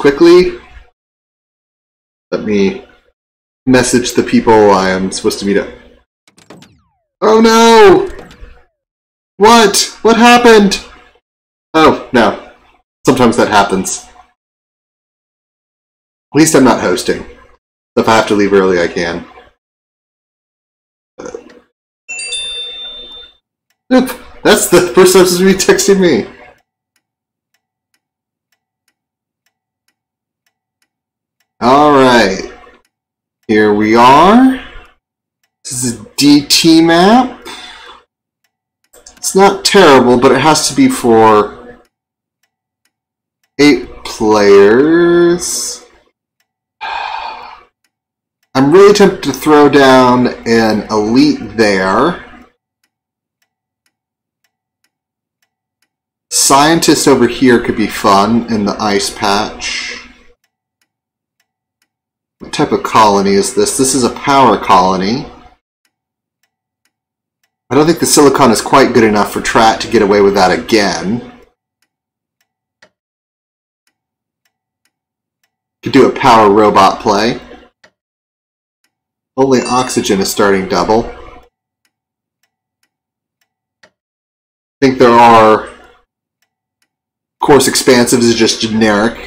quickly. Let me message the people I am supposed to meet up. Oh no! What? What happened? Oh, no. Sometimes that happens. At least I'm not hosting. If I have to leave early, I can. Nope. That's the first person to be texting me. Alright. Here we are. This is a DT map. It's not terrible, but it has to be for 8 players. I'm really tempted to throw down an elite there. Scientist over here could be fun in the ice patch. What type of colony is this? This is a power colony. I don't think the silicon is quite good enough for Trat to get away with that again. Could do a power robot play. Only oxygen is starting double. I think there are... Of course, expansives is just generic.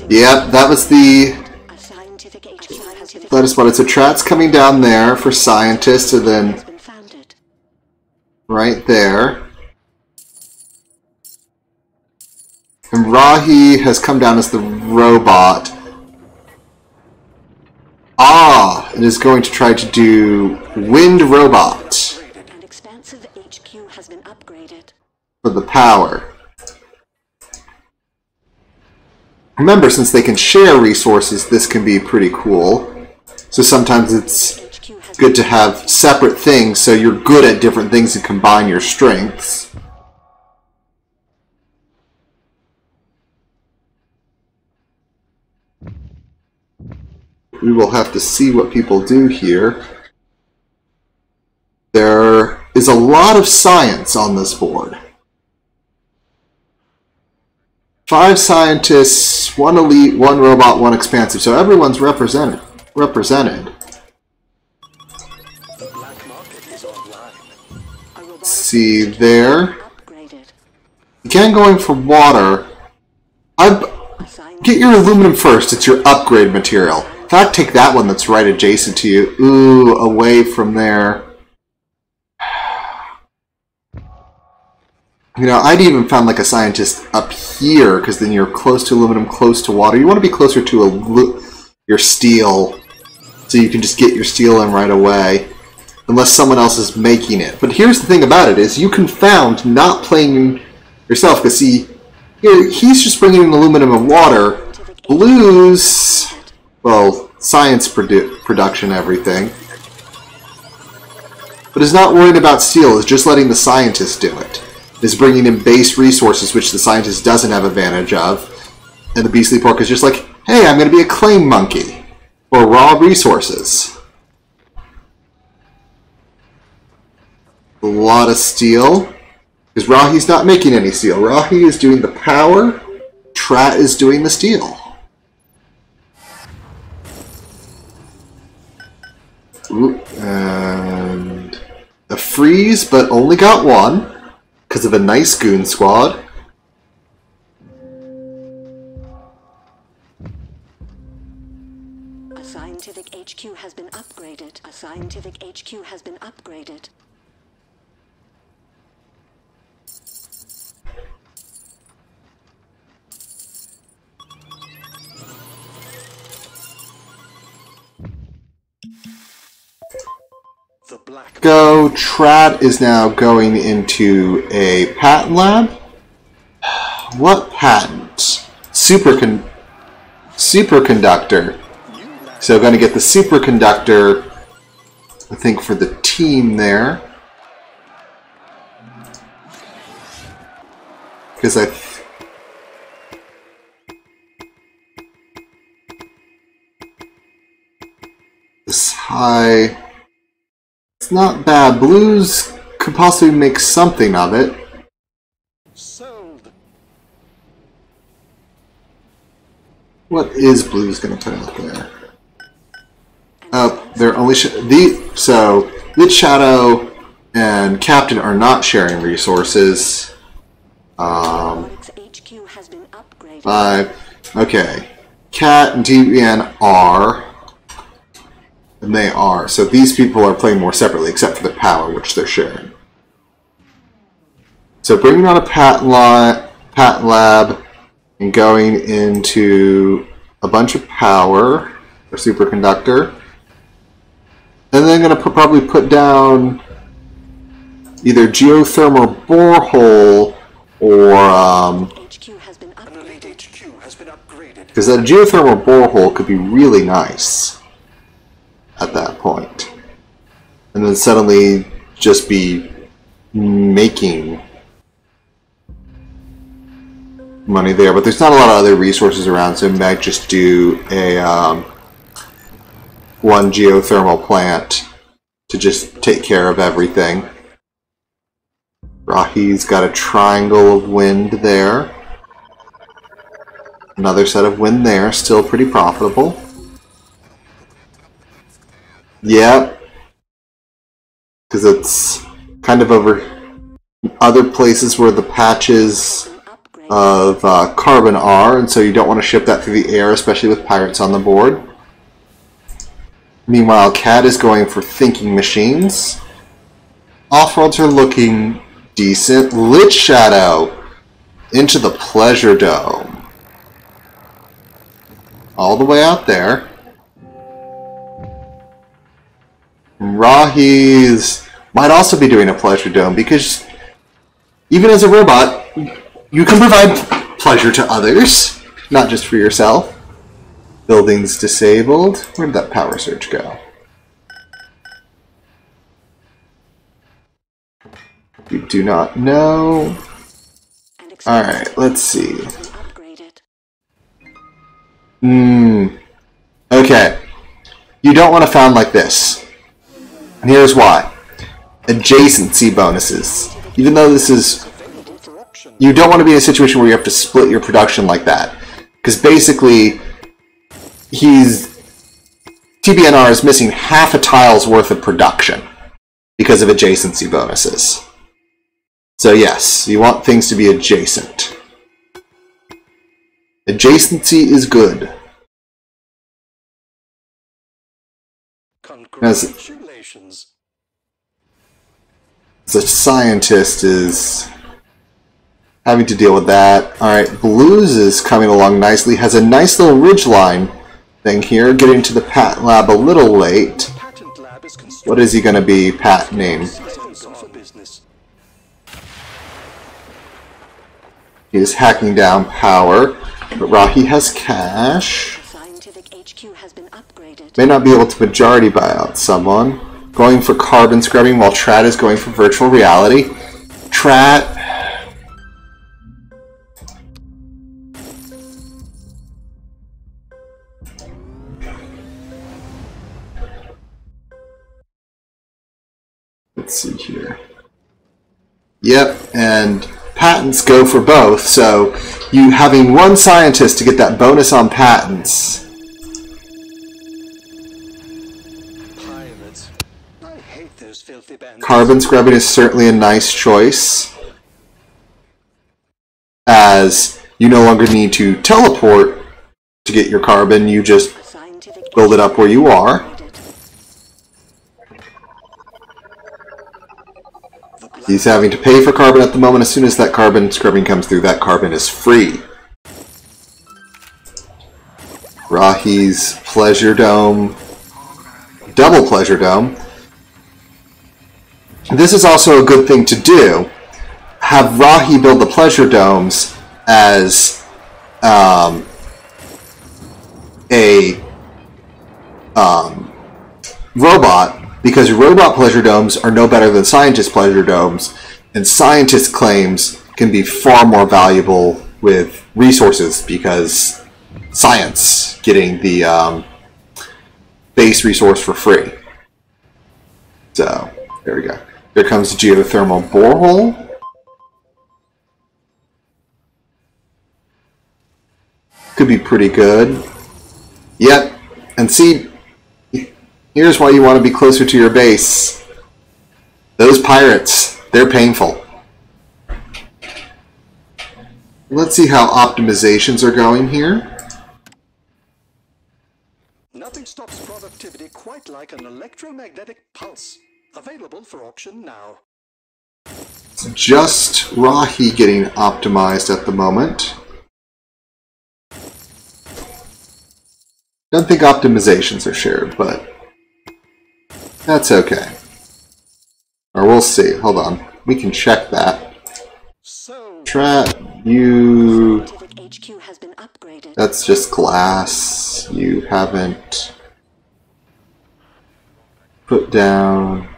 Yep, that was the... That is what it is. So Trat's coming down there for scientists, and then... Right there. And Rahi has come down as the robot. Ah! It is going to try to do Wind Robot. An expansive HQ has been upgraded. For the power. Remember, since they can share resources, this can be pretty cool. So sometimes it's good to have separate things so you're good at different things and combine your strengths. We will have to see what people do here. There is a lot of science on this board. 5 scientists, 1 elite, 1 robot, 1 expansive. So everyone's represented. Let's see there. Again, going for water. Get your aluminum first. It's your upgrade material. In fact, take that one that's right adjacent to you. Ooh, away from there. You know, I'd even found like a scientist up here, because then you're close to aluminum, close to water. You want to be closer to your steel, so you can just get your steel in right away, unless someone else is making it. But here's the thing about it, is you can found not playing yourself, because see, here, he's just bringing in aluminum and water. Blues, well, science production, everything. But is not worried about steel, is just letting the scientists do it. Is bringing in base resources, which the scientist doesn't have advantage of. And the beastly pork is just like, hey, I'm going to be a claim monkey. Or raw resources. A lot of steel. Because Rahi's not making any steel. Rahi is doing the power. Trat is doing the steel. Ooh, and a freeze, but only got 1. Because of a nice goon squad. A scientific HQ has been upgraded. A scientific HQ has been upgraded. Go. Trat is now going into a patent lab. What patent? Superconductor. So going to get the superconductor, I think, for the team there. Because this high... It's not bad. Blues could possibly make something of it. Sold. What is Blue's going to put out there? Oh, they're only so Lit Shadow and Captain are not sharing resources. HQ has been upgraded. 5. Okay. Cat and DBN are. And they are. So these people are playing more separately, except for the power, which they're sharing. So bringing on a patent lab and going into a bunch of power, or superconductor. And then going to probably put down either geothermal borehole or HQ has been upgraded. Because that geothermal borehole could be really nice at that point. And then suddenly just be making money there. But there's not a lot of other resources around, so we might just do a one geothermal plant to just take care of everything. Rahi's got a triangle of wind there. Another set of wind there, still pretty profitable. Yep. Because it's kind of over other places where the patches of carbon are, and so you don't want to ship that through the air, especially with pirates on the board. Meanwhile, Cat is going for thinking machines. Offworlds are looking decent. Lit Shadow into the Pleasure Dome. All the way out there. Rahi's might also be doing a Pleasure Dome because even as a robot, you can provide pleasure to others, not just for yourself. Buildings disabled. Where did that power surge go? We do not know. Alright, let's see. Okay. You don't want to found like this. And here's why. Adjacency bonuses. Even though this is... You don't want to be in a situation where you have to split your production like that. Because basically... TBNR is missing half a tile's worth of production because of adjacency bonuses. So yes, you want things to be adjacent. Adjacency is good. Congratulations. As a scientist is having to deal with that. Alright, Blues is coming along nicely. Has a nice little ridgeline thing here. Getting to the patent lab a little late. What is he going to be patenting? He is hacking down power, but Rahi has cash. May not be able to majority buy out someone. Going for carbon scrubbing while Trat is going for virtual reality. Trat... Let's see here. Yep, and patents go for both, so you having one scientist to get that bonus on patents. Pirates. I hate those filthy bandits. Carbon scrubbing is certainly a nice choice, as you no longer need to teleport to get your carbon, you just build it up where you are. He's having to pay for carbon at the moment. As soon as that carbon scrubbing comes through, that carbon is free. Rahi's Pleasure Dome. Double Pleasure Dome. This is also a good thing to do. Have Rahi build the Pleasure Domes as a robot, because robot pleasure domes are no better than scientist pleasure domes, and scientist claims can be far more valuable with resources because science getting the base resource for free. So, there we go. Here comes the geothermal borehole. could be pretty good. Yep. And see, here's why you want to be closer to your base. Those pirates, they're painful. Let's see how optimizations are going here. Nothing stops productivity quite like an electromagnetic pulse. Available for auction now. It's just Rahi getting optimized at the moment. Don't think optimizations are shared, but that's okay. Or we'll see. Hold on. We can check that. So, Trat, you... Scientific HQ has been upgraded. That's just glass. You haven't put down...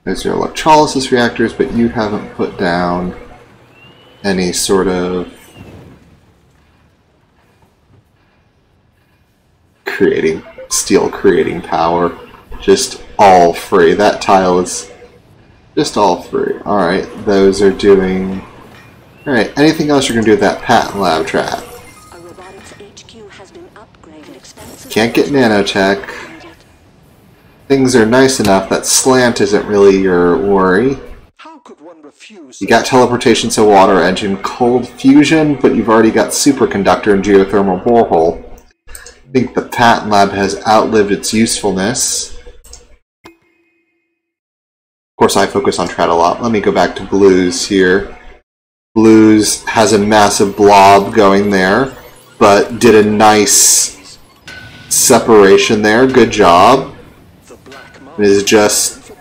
There's your electrolysis reactors, but you haven't put down any sort of steel creating power. Just all free. That tile is just all free. Alright, those are doing... Alright, anything else you're going to do with that patent lab trap? A robotics HQ has been upgraded. Expensive. Can't get nanotech. Things are nice enough that slant isn't really your worry. how could one refuse? You got teleportation, so water engine, cold fusion, but you've already got superconductor and geothermal borehole. I think the patent lab has outlived its usefulness. Of course, I focus on Trat a lot. Let me go back to Blues here. Blues has a massive blob going there, but did a nice separation there. Good job. It is just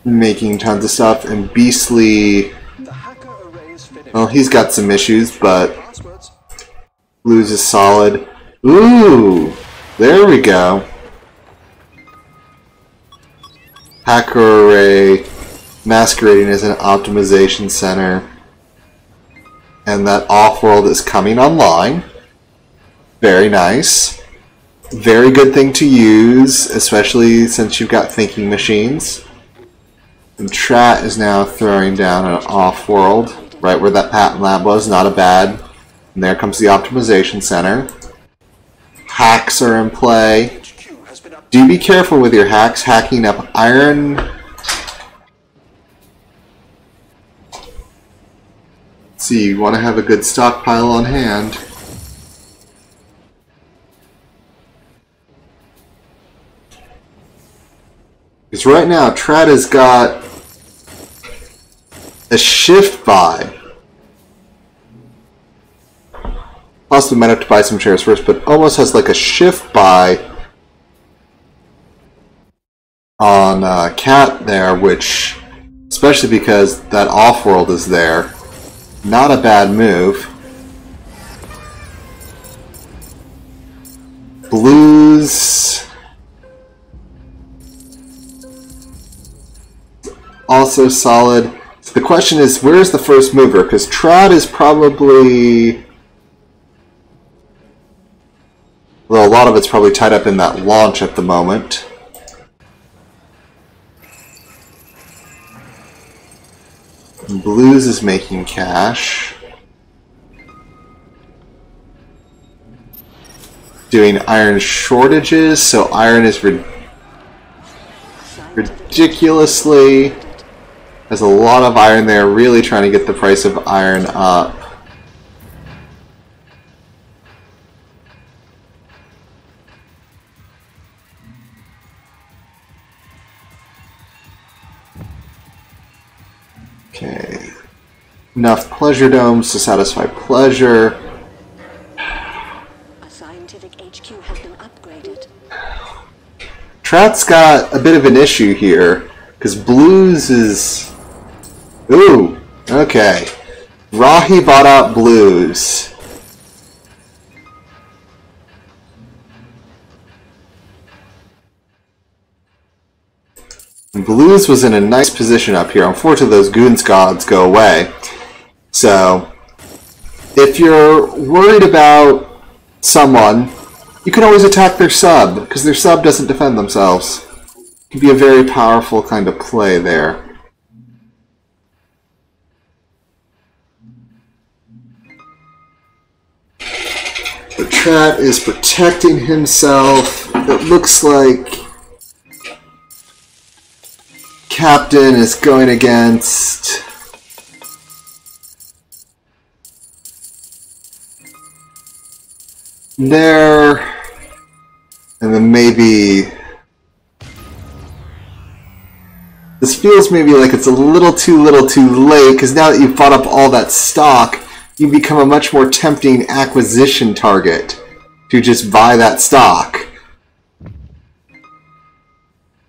making tons of stuff, and Beastly, well, he's got some issues, but Blues is solid. Ooh, there we go. Hacker Array masquerading as an optimization center, and that Offworld is coming online. Very nice. Very good thing to use, especially since you've got thinking machines. And Trat is now throwing down an Offworld, right where that patent lab was, not a bad. And there comes the optimization center. Hacks are in play. Do be careful with your hacks, hacking up iron. Let's see, you want to have a good stockpile on hand. Because right now, Trat has got a shift buy. Possibly might have to buy some shares first, but almost has like a shift buy on Cat there, which, especially because that Offworld is there, not a bad move. Blues also solid. So the question is, where's the first mover? Because Trat is probably... Well, a lot of it's probably tied up in that launch at the moment. And Blues is making cash. Doing iron shortages, so iron is ridiculously... There's a lot of iron there, really trying to get the price of iron up. Okay. Enough pleasure domes to satisfy pleasure. A scientific HQ has been upgraded. Trat's got a bit of an issue here, because Blues is... Ooh, okay. Rahi bought out Blues. And Blues was in a nice position up here. Unfortunately, those Goons gods go away. So, if you're worried about someone, you can always attack their sub, because their sub doesn't defend themselves. It can be a very powerful kind of play there. Trat is protecting himself. It looks like Captain is going against there, and then maybe this feels maybe like it's a little too late, because now that you've bought up all that stock, you become a much more tempting acquisition target to just buy that stock.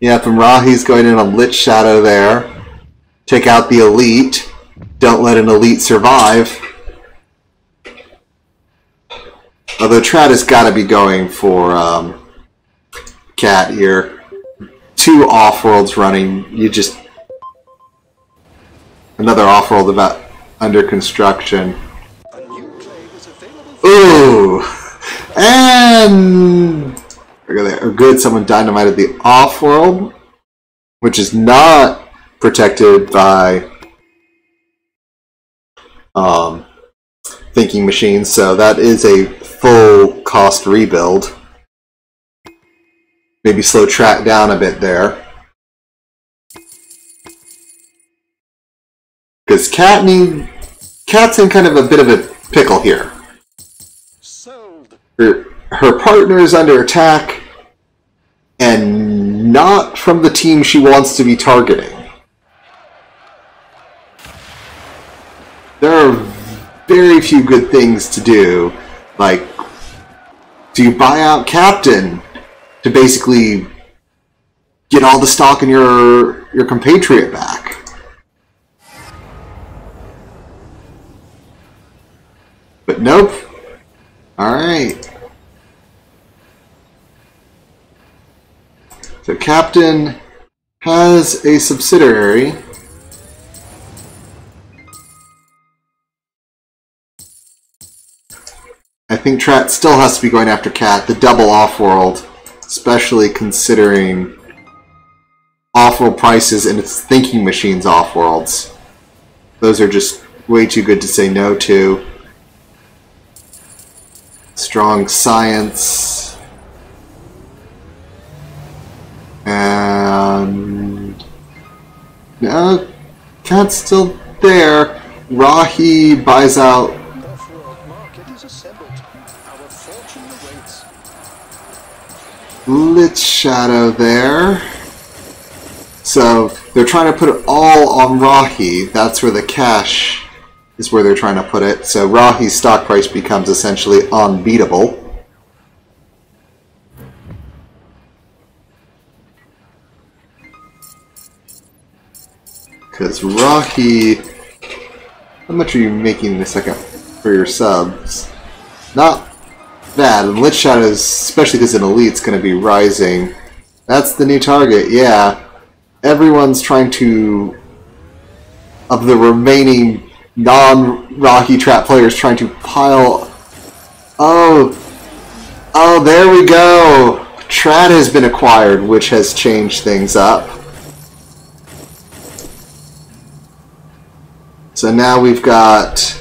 Yep, and Rahi's going in a lit shadow there. Take out the elite. Don't let an elite survive. Although Trat has got to be going for Cat here. 2 Offworlds running. You just... Another Offworld about under construction. Ooh! And... Good, someone dynamited the Offworld, which is not protected by thinking machines, so that is a full cost rebuild. Maybe slow Trat down a bit there. Because Cat's in kind of a bit of a pickle here. Her partner is under attack, and not from the team she wants to be targeting. There are very few good things to do, like, do you buy out Captain to basically get all the stock in your compatriot back? But nope. Alright. So Captain has a subsidiary. I think Trat still has to be going after Cat, the double Offworld, especially considering Offworld prices and its thinking machines Offworlds. Those are just way too good to say no to. Strong science. And no, Cat's still there. Rahi buys out. Offworld market is assembled. Our fortune awaits. Lit shadow there. So they're trying to put it all on Rahi. That's where the cash is, where they're trying to put it. So Rahi's stock price becomes essentially unbeatable. Because Rahi, how much are you making in a second for your subs? Not bad. And Lit Shadows, especially because an elite's going to be rising. That's the new target, yeah. Everyone's trying to, of the remaining non-Rahi Trap players, trying to pile. Oh, there we go. Trat has been acquired, which has changed things up. So now we've got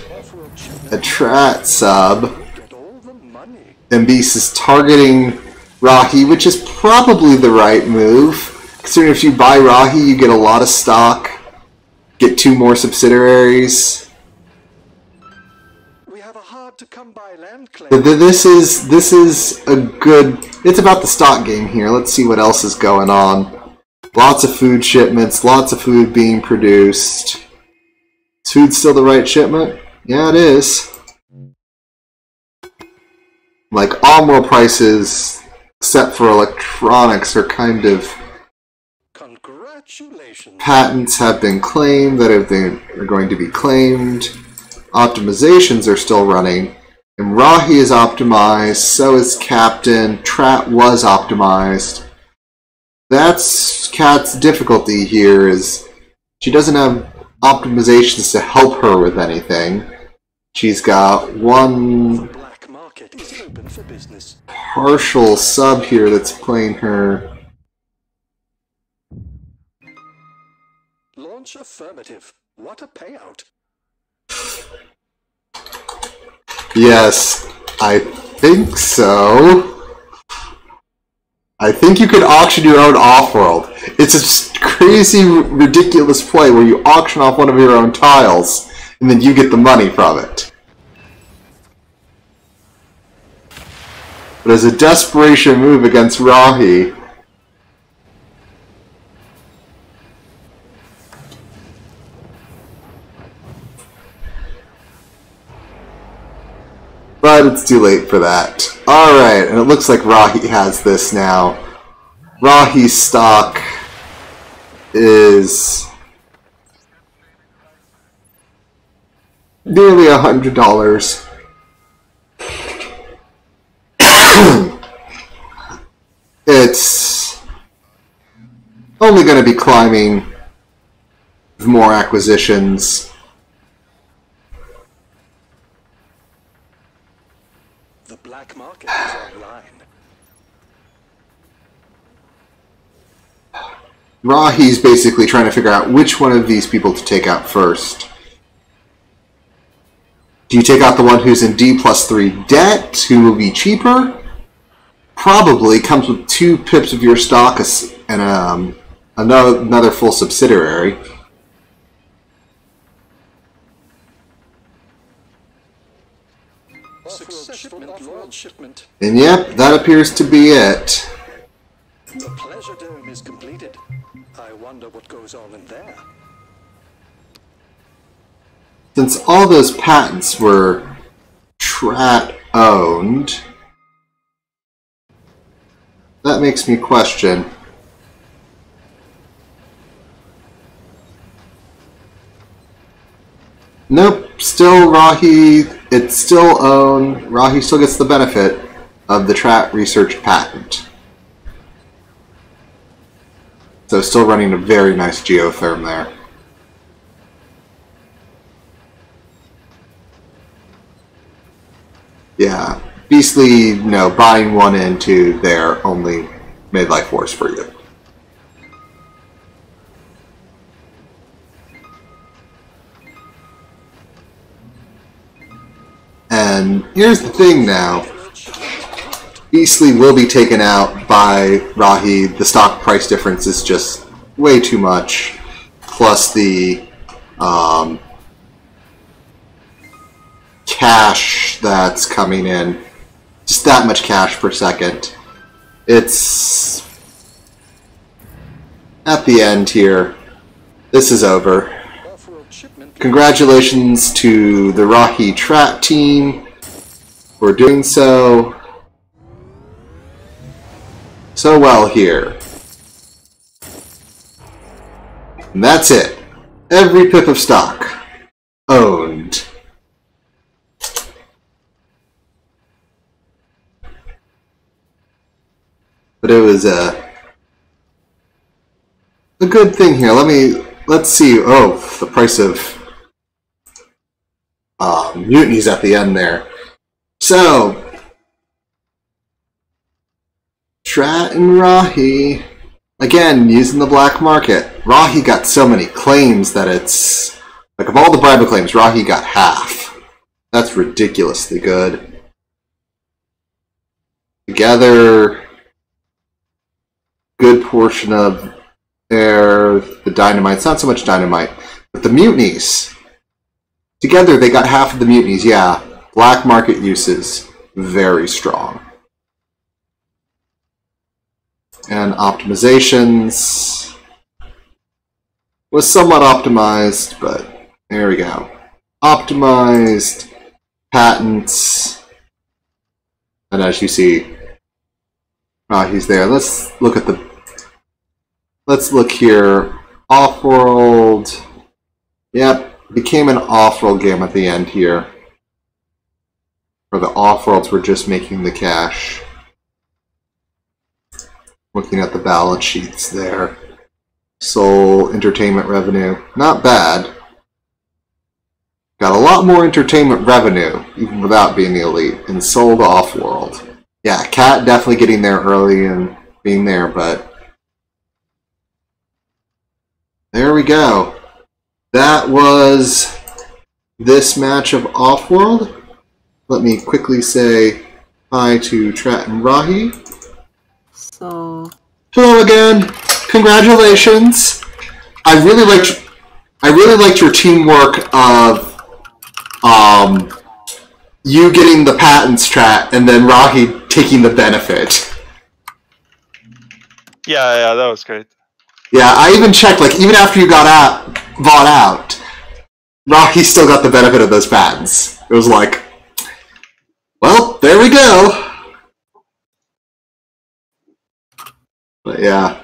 a Trat sub. And Beast is targeting Rahi, which is probably the right move. Considering if you buy Rahi, you get a lot of stock, get 2 more subsidiaries. We have a hard to come by land claim. This is a good. It's about the stock game here. Let's see what else is going on. Lots of food shipments, lots of food being produced. Is food still the right shipment? Yeah, it is. Like, Offworld prices, except for electronics, are kind of... Congratulations. Patents have been claimed that are going to be claimed. Optimizations are still running. And Rahi is optimized, so is Captain. Trat was optimized. That's Cat's difficulty here, is she doesn't have optimizations to help her with anything. She's got one Black market is open for business. partial sub here that's playing her. Launch affirmative. What a payout. Yes, I think so. I think you could auction your own Offworld. It's a crazy, ridiculous play where you auction off one of your own tiles, and then you get the money from it. But as a desperation move against Rahi, but it's too late for that. Alright, and it looks like Rahi has this now. Rahi's stock is nearly $100. It's only going to be climbing with more acquisitions. The black market is online. Rahi's basically trying to figure out which one of these people to take out first. Do you take out the one who's in D+3 debt, who will be cheaper? Probably comes with 2 pips of your stock and another full subsidiary. Successful Offworld shipment. And yep, that appears to be it. The pleasure dome is completed. I wonder what goes on in there. Since all those patents were Strat owned, that makes me question. Nope, still Rahi, it's still owned. Rahi still gets the benefit of the Strat research patent. So still running a very nice geotherm there. Yeah, Beastly, buying 1 and 2 there only made life worse for you. And here's the thing now. Beastly will be taken out by Rahi. The stock price difference is just way too much. Plus the cash that's coming in. Just that much cash per second. It's at the end here. This is over. Congratulations to the Rahi Strat team for doing so well here. And that's it. Every pip of stock owned. But it was a good thing here. Let's see. Oh, the price of mutinies at the end there. So, Strat and Rahi, again, using the black market. Rahi got so many claims that it's, like, of all the bribery claims, Rahi got half. That's ridiculously good. Together, good portion of the dynamites, not so much dynamite, but the mutinies. Together, they got half of the mutinies, yeah. Black market uses, very strong. And optimizations was somewhat optimized, but there we go. Optimized, patents, and as you see, he's there. Let's look here. Offworld. Yep. Became an Offworld game at the end here. Where the Offworlds were just making the cash. Looking at the balance sheets there. Soul, entertainment revenue. Not bad. Got a lot more entertainment revenue, even without being the elite, and sold Offworld. Yeah, Cat definitely getting there early and being there, but there we go. That was this match of Offworld. Let me quickly say Hi to Trat and Rahi. So Hello again. Congratulations. I really liked your teamwork of you getting the patents, Trat, and then Rahi taking the benefit. Yeah, that was great. Yeah, I even checked, like, even after you bought out, Rahi still got the benefit of those patents. It was like, well, there we go. But yeah.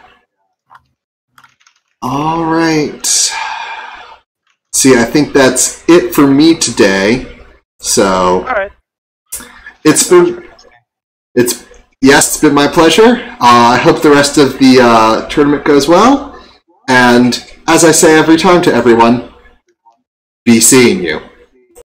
Alright. See, I think that's it for me today. So, Alright. it's been my pleasure. I hope the rest of the tournament goes well. And as I say every time to everyone, be seeing you.